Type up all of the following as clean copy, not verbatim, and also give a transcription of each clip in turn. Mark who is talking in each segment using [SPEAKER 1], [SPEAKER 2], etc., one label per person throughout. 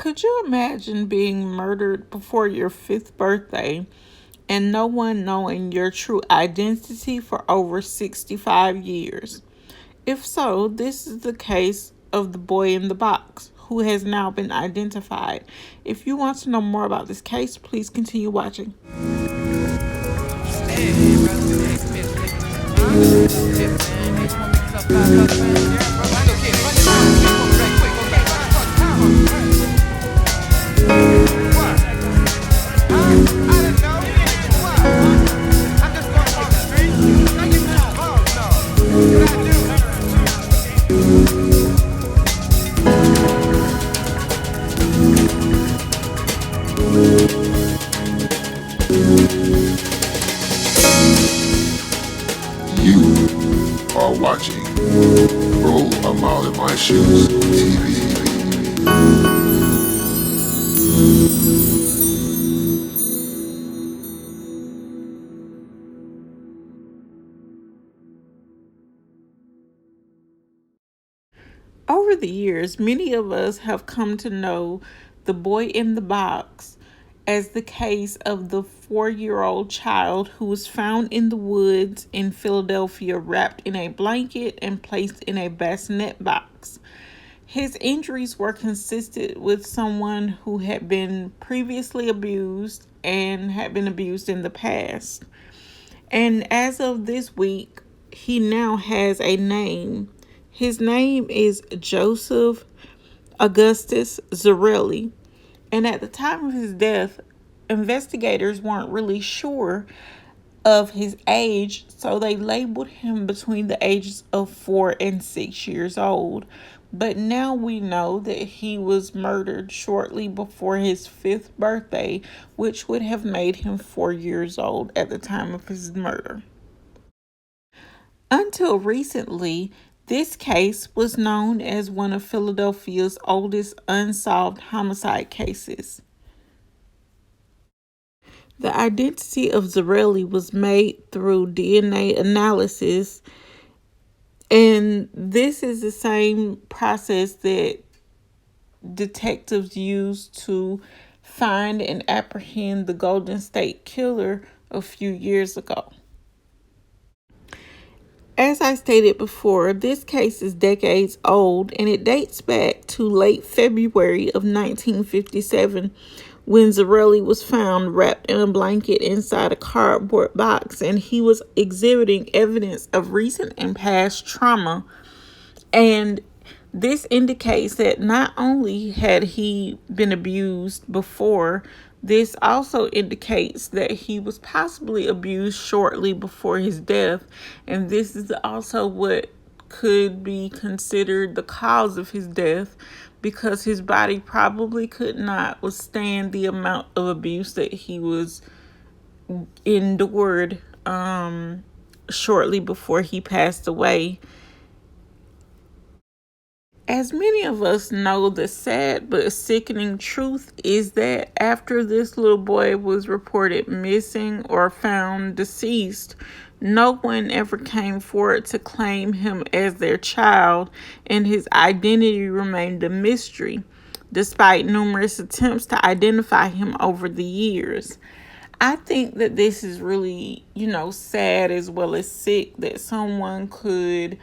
[SPEAKER 1] Could you imagine being murdered before your fifth birthday and no one knowing your true identity for over 65 years? If so, this is the case of the boy in the box, who has now been identified. If you want to know more about this case, please continue watching.
[SPEAKER 2] You are watching Roll a Mile in My Shoes TV.
[SPEAKER 1] Over the years, many of us have come to know the boy in the box as the case of the 4-year-old child who was found in the woods in Philadelphia wrapped in a blanket and placed in a bassinet box. His injuries were consistent with someone who had been previously abused and had been abused in the past. And as of this week, he now has a name. His name is Joseph Augustus Zarelli. And at the time of his death, investigators weren't really sure of his age, so they labeled him between the ages of 4 and 6 years old. But now we know that he was murdered shortly before his 5th birthday, which would have made him 4 years old at the time of his murder. Until recently, this case was known as one of Philadelphia's oldest unsolved homicide cases. The identity of Zarelli was made through DNA analysis, and this is the same process that detectives used to find and apprehend the Golden State Killer a few years ago. As I stated before, this case is decades old, and it dates back to late February of 1957 when Zarelli was found wrapped in a blanket inside a cardboard box, and he was exhibiting evidence of recent and past trauma. And this indicates that not only had he been abused before, this also indicates that he was possibly abused shortly before his death. And this is also what could be considered the cause of his death, because his body probably could not withstand the amount of abuse that he was endured shortly before he passed away. As many of us know, the sad but sickening truth is that after this little boy was reported missing or found deceased, no one ever came forward to claim him as their child, and his identity remained a mystery, despite numerous attempts to identify him over the years. I think that this is really, sad as well as sick that someone could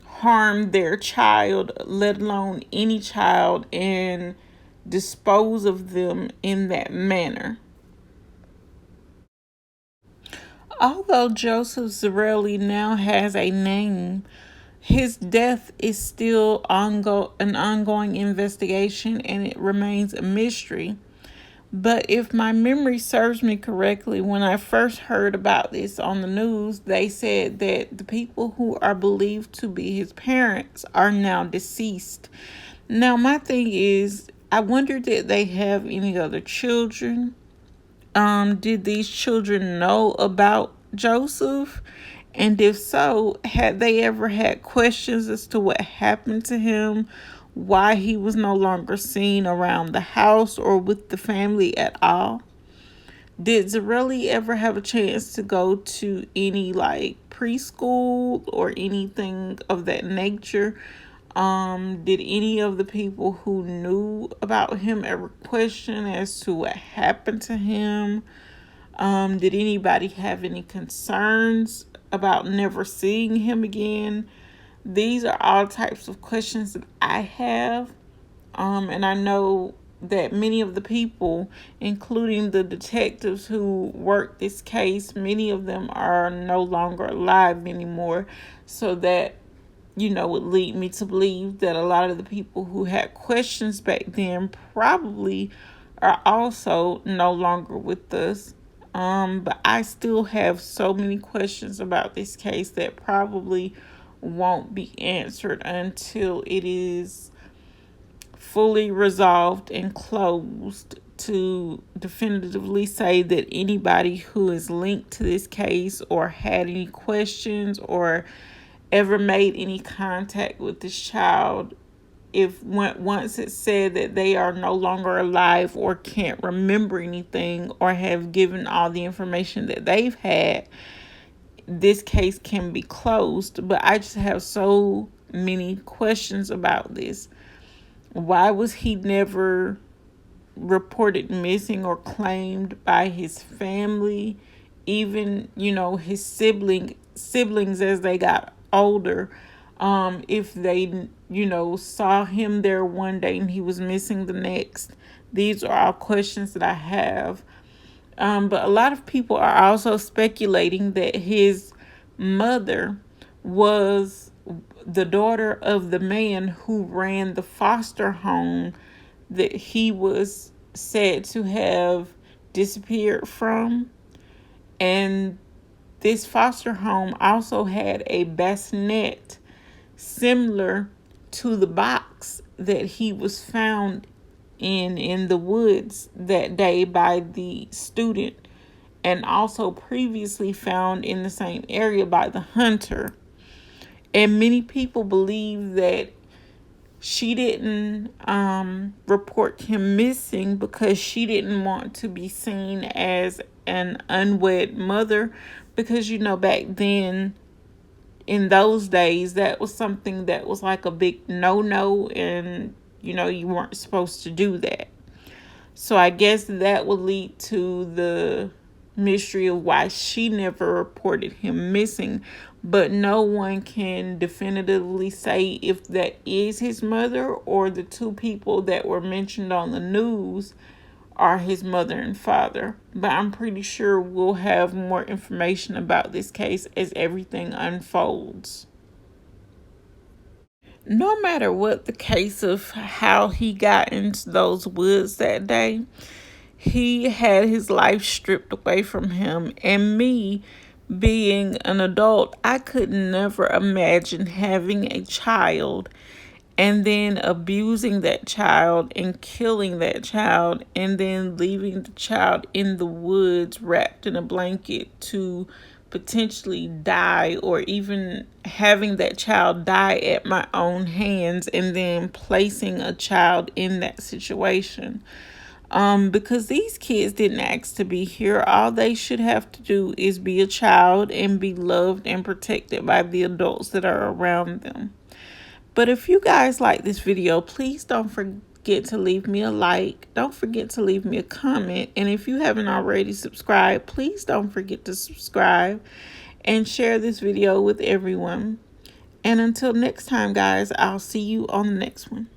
[SPEAKER 1] harm their child, let alone any child, and dispose of them in that manner. Although Joseph Zarelli now has a name, his death is still an ongoing investigation, and it remains a mystery. But if my memory serves me correctly, when I first heard about this on the news, they said that the people who are believed to be his parents are now deceased. Now, my thing is, I wonder, did they have any other children? Did these children know about Joseph? And if so, had they ever had questions as to what happened to him? Why he was no longer seen around the house or with the family at all? Did Zarelli ever have a chance to go to any preschool or anything of that nature? Did any of the people who knew about him ever question as to what happened to him? Did anybody have any concerns about never seeing him again? These are all types of questions that I have. And I know that many of the people, including the detectives who worked this case, many of them are no longer alive anymore. So that, would lead me to believe that a lot of the people who had questions back then probably are also no longer with us. But I still have so many questions about this case that probably won't be answered until it is fully resolved and closed, to definitively say that anybody who is linked to this case or had any questions or ever made any contact with this child, if once it's said that they are no longer alive or can't remember anything or have given all the information that they've had, this case can be closed. But I just have so many questions about this. Why was he never reported missing or claimed by his family? Even, his siblings as they got older, if they, saw him there one day and he was missing the next. These are all questions that I have. But a lot of people are also speculating that his mother was the daughter of the man who ran the foster home that he was said to have disappeared from. And this foster home also had a bassinet similar to the box that he was found in the woods that day by the student, and also previously found in the same area by the hunter. And many people believe that she didn't report him missing because she didn't want to be seen as an unwed mother, because back then, in those days, that was something that was like a big no-no, and you weren't supposed to do that. So I guess that would lead to the mystery of why she never reported him missing. But no one can definitively say if that is his mother or the two people that were mentioned on the news are his mother and father. But I'm pretty sure we'll have more information about this case as everything unfolds. No matter what the case of how he got into those woods that day, he had his life stripped away from him. And me, being an adult, I could never imagine having a child and then abusing that child and killing that child and then leaving the child in the woods wrapped in a blanket to potentially die, or even having that child die at my own hands and then placing a child in that situation. Because these kids didn't ask to be here. All they should have to do is be a child and be loved and protected by the adults that are around them. But if you guys like this video, please don't forget to leave me a like. Don't forget to leave me a comment. And if you haven't already subscribed, please don't forget to subscribe and share this video with everyone. And until next time, guys, I'll see you on the next one.